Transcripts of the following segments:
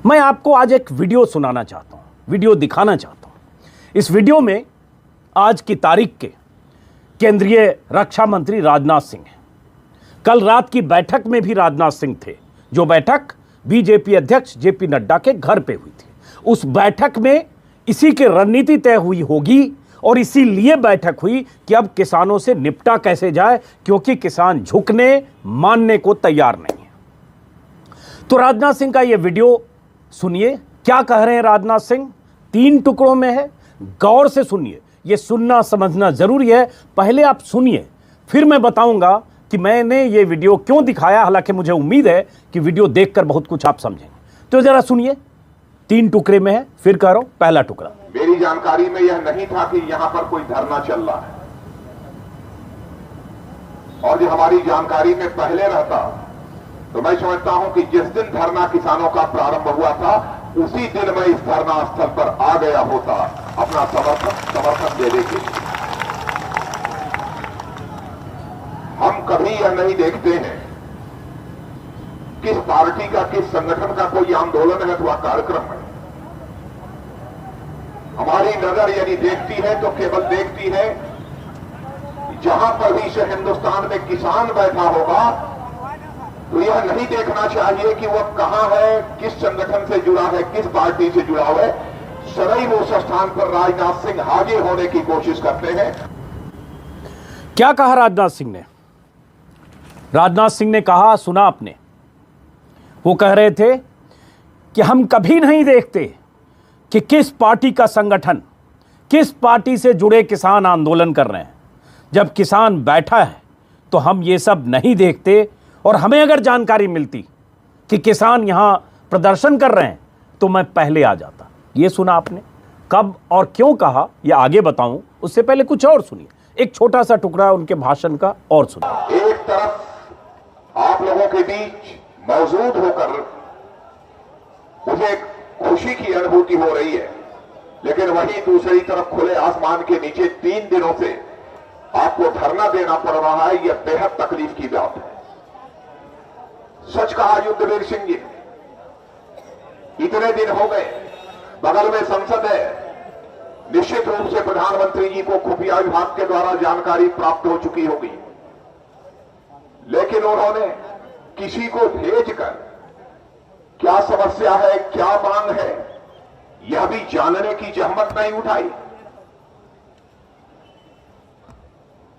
मैं आपको आज एक वीडियो सुनाना चाहता हूं, वीडियो दिखाना चाहता हूं। इस वीडियो में आज की तारीख के केंद्रीय रक्षा मंत्री राजनाथ सिंह हैं। कल रात की बैठक में भी राजनाथ सिंह थे, जो बैठक बीजेपी अध्यक्ष जेपी नड्डा के घर पे हुई थी। उस बैठक में इसी की रणनीति तय हुई होगी और इसीलिए बैठक हुई कि अब किसानों से निपटा कैसे जाए, क्योंकि किसान झुकने मानने को तैयार नहीं है। तो राजनाथ सिंह का यह वीडियो सुनिए, क्या कह रहे हैं राजनाथ सिंह। 3 टुकड़ों में है, गौर से सुनिए, यह सुनना समझना जरूरी है। पहले आप सुनिए, फिर मैं बताऊंगा कि मैंने ये वीडियो क्यों दिखाया। हालांकि मुझे उम्मीद है कि वीडियो देखकर बहुत कुछ आप समझेंगे। तो जरा सुनिए, 3 टुकड़े में है, फिर कह रहा हूं। पहला टुकड़ा, मेरी जानकारी में यह नहीं था कि यहां पर कोई धरना चल रहा है, और ये हमारी जानकारी में पहले रहता तो मैं समझता हूं कि जिस दिन धरना किसानों का प्रारंभ हुआ था उसी दिन मैं इस धरना स्थल पर आ गया होता अपना समर्थन देने के लिए। हम कभी यह नहीं देखते हैं किस पार्टी का, किस संगठन का कोई आंदोलन है अथवा कार्यक्रम है। हमारी नजर यदि देखती है तो केवल देखती है जहां पर भी से हिंदुस्तान में किसान बैठा होगा तो यह नहीं देखना चाहिए कि वह कहां है, किस संगठन से जुड़ा है, किस पार्टी से जुड़ा हुआ है। सदैव उस स्थान पर राजनाथ सिंह हाजिर होने की कोशिश करते हैं। क्या कहा राजनाथ सिंह ने? राजनाथ सिंह ने कहा, सुना आपने, वो कह रहे थे कि हम कभी नहीं देखते कि किस पार्टी का संगठन, किस पार्टी से जुड़े किसान आंदोलन कर रहे हैं। जब किसान बैठा है तो हम ये सब नहीं देखते, और हमें अगर जानकारी मिलती कि किसान यहां प्रदर्शन कर रहे हैं तो मैं पहले आ जाता। ये सुना आपने। कब और क्यों कहा यह आगे बताऊं, उससे पहले कुछ और सुनिए। एक छोटा सा टुकड़ा उनके भाषण का और सुनिए। एक तरफ आप लोगों के बीच मौजूद होकर मुझे खुशी की अनुभूति हो रही है, लेकिन वहीं दूसरी तरफ खुले आसमान के नीचे 3 दिनों से आपको धरना देना पड़ रहा है। यह बेहद तकलीफ की बात है। सच कहा युद्धवीर सिंह जी, इतने दिन हो गए, बगल में संसद है, निश्चित रूप से प्रधानमंत्री जी को खुफिया विभाग के द्वारा जानकारी प्राप्त हो चुकी होगी, लेकिन उन्होंने किसी को भेजकर क्या समस्या है, क्या मांग है, यह भी जानने की जहमत नहीं उठाई।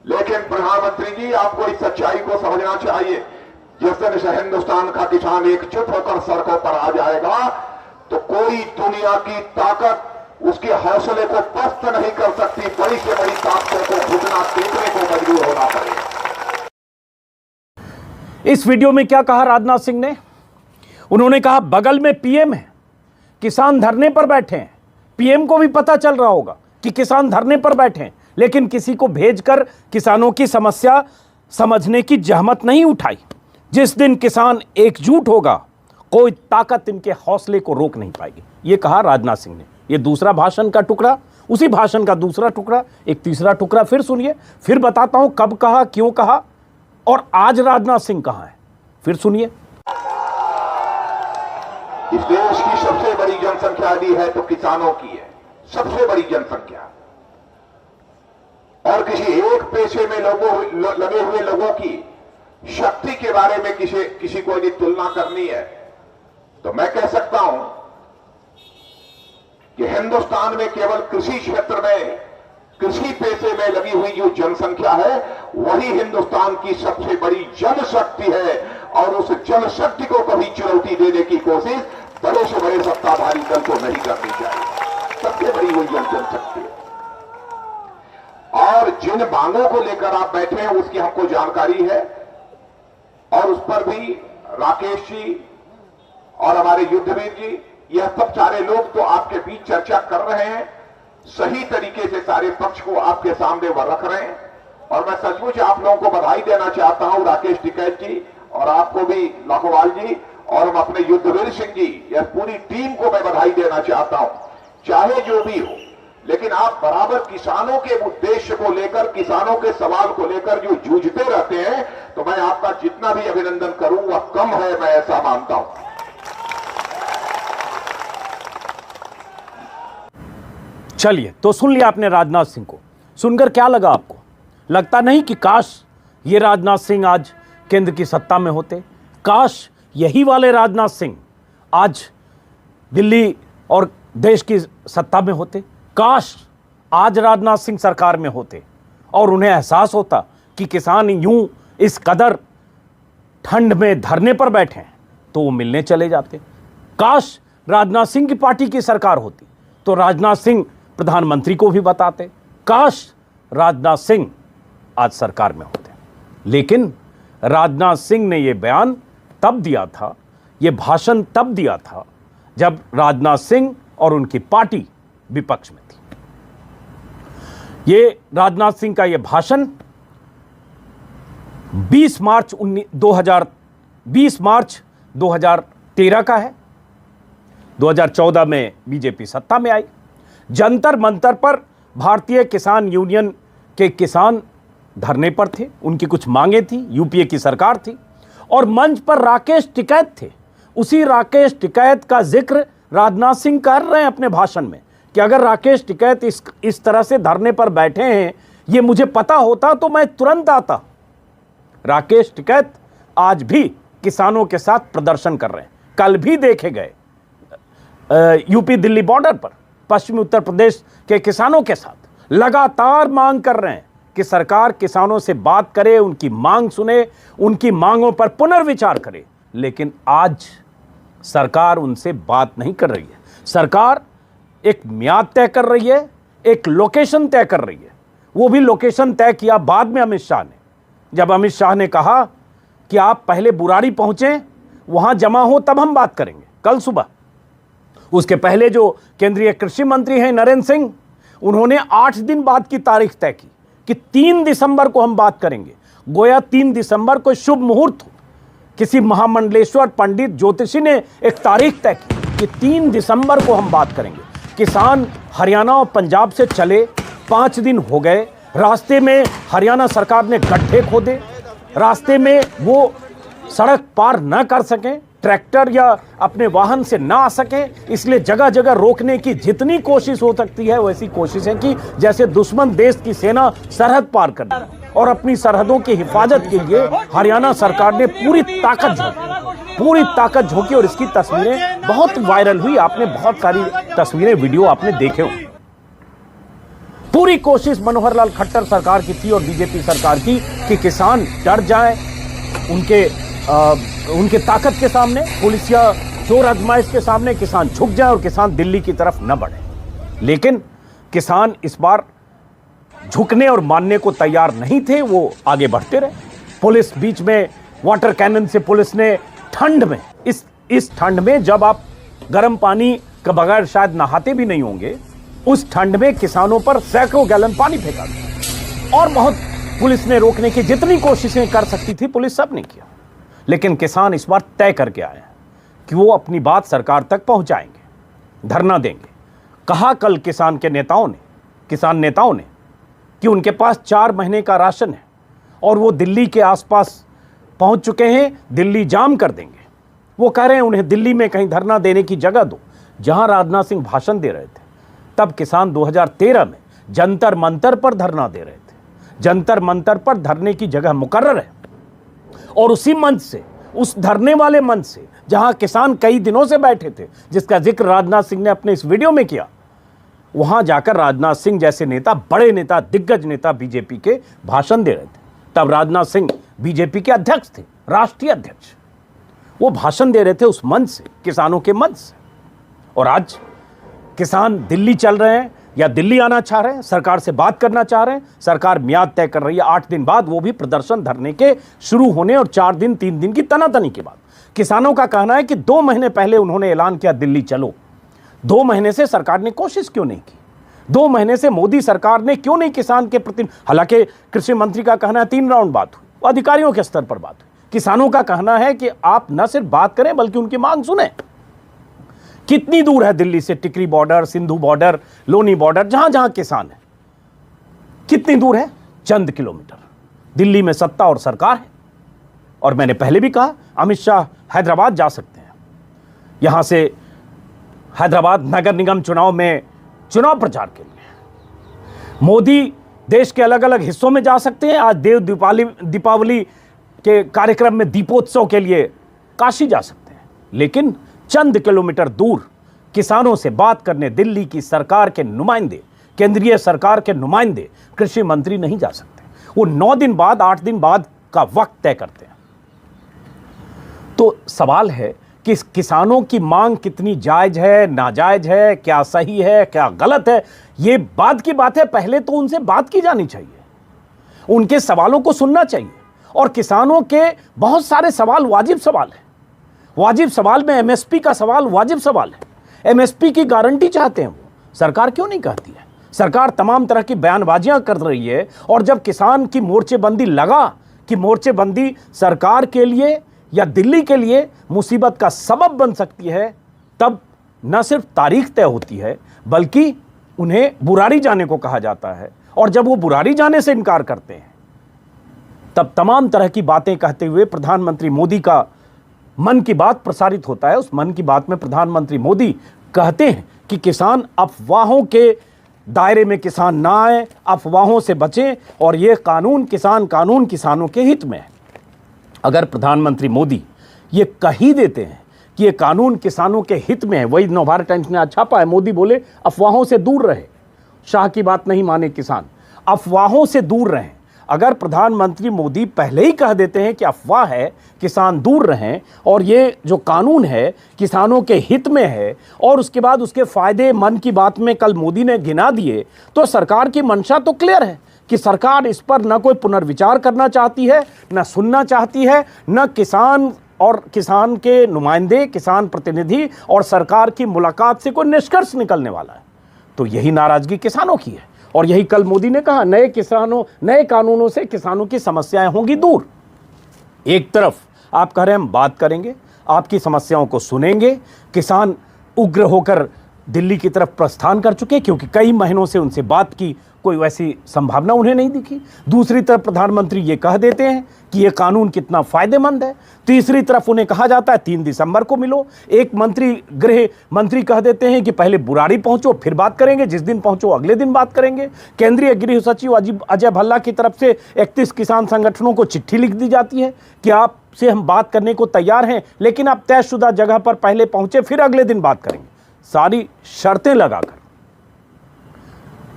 लेकिन प्रधानमंत्री जी, आपको इस सच्चाई को समझना चाहिए, जिस दिन से हिंदुस्तान का किसान एकजुट होकर सड़कों पर आ जाएगा तो कोई दुनिया की ताकत उसके हौसले को पस्त नहीं कर सकती। बड़ी से बड़ी ताकतों को घुटना टेकने को मजबूर होना पड़ेगा। इस वीडियो में क्या कहा राजनाथ सिंह ने? उन्होंने कहा बगल में पीएम है, किसान धरने पर बैठे हैं। पीएम को भी पता चल रहा होगा कि किसान धरने पर बैठे हैं, लेकिन किसी को भेजकर किसानों की समस्या समझने की जहमत नहीं उठाई। जिस दिन किसान एकजुट होगा कोई ताकत इनके हौसले को रोक नहीं पाएगी। यह कहा राजनाथ सिंह ने। यह दूसरा भाषण का टुकड़ा, उसी भाषण का दूसरा टुकड़ा। एक तीसरा टुकड़ा फिर सुनिए, फिर बताता हूं कब कहा, क्यों कहा, और आज राजनाथ सिंह कहां है, फिर सुनिए। इस देश की सबसे बड़ी जनसंख्या यदि है तो किसानों की है, सबसे बड़ी जनसंख्या। और किसी एक पेशे में लगे हुए लोगों की शक्ति के बारे में किसी को यदि तुलना करनी है तो मैं कह सकता हूं कि हिंदुस्तान में केवल कृषि क्षेत्र में, कृषि पेशे में लगी हुई जो जनसंख्या है वही हिंदुस्तान की सबसे बड़ी जनशक्ति है। और उस जनशक्ति को कभी चुनौती देने की कोशिश बड़े से बड़े सत्ताधारी दल को नहीं करनी चाहिए। सबसे बड़ी वही जनशक्ति है। और जिन मांगों को लेकर आप बैठे हैं उसकी हमको जानकारी है, और उस पर भी राकेश जी और हमारे युद्धवीर जी, यह सब सारे लोग तो आपके बीच चर्चा कर रहे हैं, सही तरीके से सारे पक्ष को आपके सामने वह रख रहे हैं। और मैं सचमुच आप लोगों को बधाई देना चाहता हूं, राकेश टिकैत जी और आपको भी लाखोवाल जी, और हम अपने युद्धवीर सिंह जी, यह पूरी टीम को मैं बधाई देना चाहता हूं। चाहे जो भी हो, लेकिन आप बराबर किसानों के उद्देश्य को लेकर, किसानों के सवाल को लेकर जो जूझते रहते हैं, तो मैं आपका जितना भी अभिनंदन करूं वह कम है, मैं ऐसा मानता हूं। चलिए, तो सुन लिया आपने राजनाथ सिंह को। सुनकर क्या लगा आपको? लगता नहीं कि काश ये राजनाथ सिंह आज केंद्र की सत्ता में होते? काश यही वाले राजनाथ सिंह आज दिल्ली और देश की सत्ता में होते? काश आज राजनाथ सिंह सरकार में होते और उन्हें एहसास होता कि किसान यूं इस कदर ठंड में धरने पर बैठे हैं तो वो मिलने चले जाते। काश राजनाथ सिंह की पार्टी की सरकार होती तो राजनाथ सिंह प्रधानमंत्री को भी बताते। काश राजनाथ सिंह आज सरकार में होते। लेकिन राजनाथ सिंह ने यह बयान तब दिया था, यह भाषण तब दिया था जब राजनाथ सिंह और उनकी पार्टी विपक्ष में थी। ये राजनाथ सिंह का यह भाषण 20 मार्च 2013 का है। 2014 में बीजेपी सत्ता में आई। जंतर मंतर पर भारतीय किसान यूनियन के किसान धरने पर थे, उनकी कुछ मांगे थी, यूपीए की सरकार थी और मंच पर राकेश टिकैत थे। उसी राकेश टिकैत का जिक्र राजनाथ सिंह कर रहे हैं अपने भाषण में कि अगर राकेश टिकैत इस तरह से धरने पर बैठे हैं, ये मुझे पता होता तो मैं तुरंत आता। राकेश टिकैत आज भी किसानों के साथ प्रदर्शन कर रहे हैं। कल भी देखे गए यूपी दिल्ली बॉर्डर पर पश्चिमी उत्तर प्रदेश के किसानों के साथ लगातार मांग कर रहे हैं कि सरकार किसानों से बात करे, उनकी मांग सुने, उनकी मांगों पर पुनर्विचार करे। लेकिन आज सरकार उनसे बात नहीं कर रही है। सरकार एक म्याद तय कर रही है, एक लोकेशन तय कर रही है। वो भी लोकेशन तय किया बाद में अमित शाह ने, जब अमित शाह ने कहा कि आप पहले बुराड़ी पहुंचे, वहां जमा हो, तब हम बात करेंगे कल सुबह। उसके पहले जो केंद्रीय कृषि मंत्री हैं नरेंद्र सिंह, उन्होंने 8 दिन बाद की तारीख तय की कि 3 दिसंबर को हम बात करेंगे। गोया 3 दिसंबर को शुभ मुहूर्त हो। किसी महामंडलेश्वर पंडित ज्योतिषी ने एक तारीख तय की कि 3 दिसंबर को हम बात करेंगे। किसान हरियाणा और पंजाब से चले, 5 दिन हो गए। रास्ते में हरियाणा सरकार ने गड्ढे खोदे, रास्ते में वो सड़क पार न कर सकें, ट्रैक्टर या अपने वाहन से ना आ सके, इसलिए जगह जगह रोकने की जितनी कोशिश हो सकती है वैसी कोशिशें की, जैसे दुश्मन देश की सेना सरहद पार कर दी। और अपनी सरहदों की हिफाजत के लिए हरियाणा सरकार ने पूरी ताकत झोंकी और इसकी तस्वीरें बहुत वायरल हुई। आपने बहुत सारी तस्वीरें, वीडियो आपने देखे होंगे। पूरी कोशिश मनोहर लाल खट्टर सरकार की थी और बीजेपी सरकार की कि किसान डर जाए उनके ताकत के सामने, पुलिस या चोर आजमाइश के सामने किसान झुक जाए और किसान दिल्ली की तरफ न बढ़े। लेकिन किसान इस बार झुकने और मानने को तैयार नहीं थे, वो आगे बढ़ते रहे। पुलिस बीच में वाटर कैनन से पुलिस ने ठंड में, इस ठंड में जब आप गर्म पानी के बगैर शायद नहाते भी नहीं होंगे, उस ठंड में किसानों पर सैकड़ों गैलन पानी फेंका गया और बहुत पुलिस ने रोकने की जितनी कोशिशें कर सकती थी पुलिस सब ने किया। लेकिन किसान इस बार तय करके आए हैं कि वो अपनी बात सरकार तक पहुंचाएंगे, धरना देंगे। कहा कल किसान नेताओं ने कि उनके पास 4 महीने का राशन है और वो दिल्ली के आसपास पहुंच चुके हैं, दिल्ली जाम कर देंगे। वो कह रहे हैं उन्हें दिल्ली में कहीं धरना देने की जगह दो। जहां राजनाथ सिंह भाषण दे रहे थे तब किसान 2013 में जंतर मंतर पर धरना दे रहे थे। जंतर मंतर पर धरने की जगह मुकर्रर है और उसी मंच से, उस धरने वाले मंच से जहां किसान कई दिनों से बैठे थे, जिसका जिक्र राजनाथ सिंह ने अपने इस वीडियो में किया, वहां जाकर राजनाथ सिंह जैसे नेता, बड़े नेता, दिग्गज नेता बीजेपी के भाषण दे रहे थे। तब राजनाथ सिंह बीजेपी के अध्यक्ष थे, राष्ट्रीय अध्यक्ष। वो भाषण दे रहे थे उस मंच से, किसानों के मंच से। और आज किसान दिल्ली चल रहे हैं या दिल्ली आना चाह रहे हैं, सरकार से बात करना चाह रहे हैं। सरकार म्याद तय कर रही है 8 दिन बाद, वो भी प्रदर्शन धरने के शुरू होने और 4 दिन 3 दिन की तनातनी के बाद। किसानों का कहना है कि 2 महीने पहले उन्होंने ऐलान किया दिल्ली चलो। 2 महीने से सरकार ने कोशिश क्यों नहीं की? 2 महीने से मोदी सरकार ने क्यों नहीं किसान के प्रति, हालांकि कृषि मंत्री का कहना है 3 राउंड बात हुई, अधिकारियों के स्तर पर बात हुई। किसानों का कहना है कि आप न सिर्फ बात करें बल्कि उनकी मांग सुने। कितनी दूर है दिल्ली से Tikri border, Sindhu border, Loni border, जहां जहां किसान है, कितनी दूर है? चंद किलोमीटर। दिल्ली में सत्ता और सरकार है। और मैंने पहले भी कहा, अमित शाह हैदराबाद जा सकते हैं। यहां से हैदराबाद नगर निगम चुनाव में चुनाव प्रचार के लिए मोदी देश के अलग अलग हिस्सों में जा सकते हैं। आज देव दीपावली के कार्यक्रम में दीपोत्सव के लिए काशी जा सकते हैं, लेकिन चंद किलोमीटर दूर किसानों से बात करने दिल्ली की सरकार के नुमाइंदे, केंद्रीय सरकार के नुमाइंदे, कृषि मंत्री नहीं जा सकते। वो 9 दिन बाद, 8 दिन बाद का वक्त तय करते हैं। तो सवाल है कि किसानों की मांग कितनी जायज है, नाजायज है, क्या सही है, क्या गलत है, ये बाद की बात है। पहले तो उनसे बात की जानी चाहिए, उनके सवालों को सुनना चाहिए। और किसानों के बहुत सारे सवाल वाजिब सवाल है। वाजिब सवाल में एमएसपी का सवाल वाजिब सवाल है। एमएसपी की गारंटी चाहते हैं वो, सरकार क्यों नहीं कहती है? सरकार तमाम तरह की बयानबाजियां कर रही है, और जब किसान की मोर्चेबंदी लगा कि मोर्चेबंदी सरकार के लिए या दिल्ली के लिए मुसीबत का सबब बन सकती है, तब न सिर्फ तारीख तय होती है बल्कि उन्हें बुरारी जाने को कहा जाता है। और जब वो बुरारी जाने से इनकार करते हैं, तब तमाम तरह की बातें कहते हुए प्रधानमंत्री मोदी का मन की बात प्रसारित होता है। उस मन की बात में प्रधानमंत्री मोदी कहते हैं कि किसान अफवाहों के दायरे में किसान ना आए, अफवाहों से बचें, और ये कानून किसानों के हित में है। अगर प्रधानमंत्री मोदी ये कह ही देते हैं कि ये कानून किसानों के हित में है, वही नवभारत टाइम्स ने आज छापा है, मोदी बोले अफवाहों से दूर रहे, शाह की बात नहीं माने किसान, अफवाहों से दूर रहें। अगर प्रधानमंत्री मोदी पहले ही कह देते हैं कि अफवाह है, किसान दूर रहें, और ये जो कानून है किसानों के हित में है, और उसके बाद उसके फायदे मन की बात में कल मोदी ने गिना दिए, तो सरकार की मंशा तो क्लियर है कि सरकार इस पर न कोई पुनर्विचार करना चाहती है, न सुनना चाहती है, न किसान और किसान के नुमाइंदे, किसान प्रतिनिधि और सरकार की मुलाकात से कोई निष्कर्ष निकलने वाला है। तो यही नाराजगी किसानों की है, और यही कल मोदी ने कहा, नए कानूनों से किसानों की समस्याएं होंगी दूर। एक तरफ आप कह रहे हैं हम बात करेंगे, आपकी समस्याओं को सुनेंगे, किसान उग्र होकर दिल्ली की तरफ प्रस्थान कर चुके, क्योंकि कई महीनों से उनसे बात की कोई वैसी संभावना उन्हें नहीं दिखी। दूसरी तरफ प्रधानमंत्री ये कह देते हैं कि ये कानून कितना फायदेमंद है। तीसरी तरफ उन्हें कहा जाता है 3 दिसंबर को मिलो। एक गृह मंत्री कह देते हैं कि पहले बुराड़ी पहुंचो फिर बात करेंगे, जिस दिन पहुंचो अगले दिन बात करेंगे। केंद्रीय गृह सचिव अजय भल्ला की तरफ से 31 किसान संगठनों को चिट्ठी लिख दी जाती है कि आपसे हम बात करने को तैयार हैं, लेकिन आप तयशुदा जगह पर पहले पहुंचे फिर अगले दिन बात करेंगे। सारी शर्तें लगाकर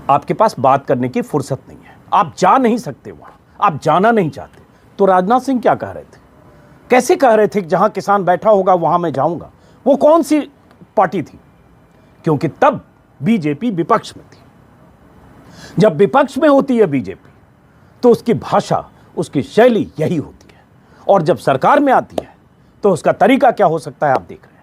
आपके पास बात करने की फुर्सत नहीं है, आप जा नहीं सकते वहां, आप जाना नहीं चाहते। तो राजनाथ सिंह क्या कह रहे थे, कैसे कह रहे थे कि जहां किसान बैठा होगा वहां मैं जाऊंगा? वो कौन सी पार्टी थी? क्योंकि तब बीजेपी विपक्ष में थी। जब विपक्ष में होती है बीजेपी तो उसकी भाषा, उसकी शैली यही होती है, और जब सरकार में आती है तो उसका तरीका क्या हो सकता है आप देख रहे हैं।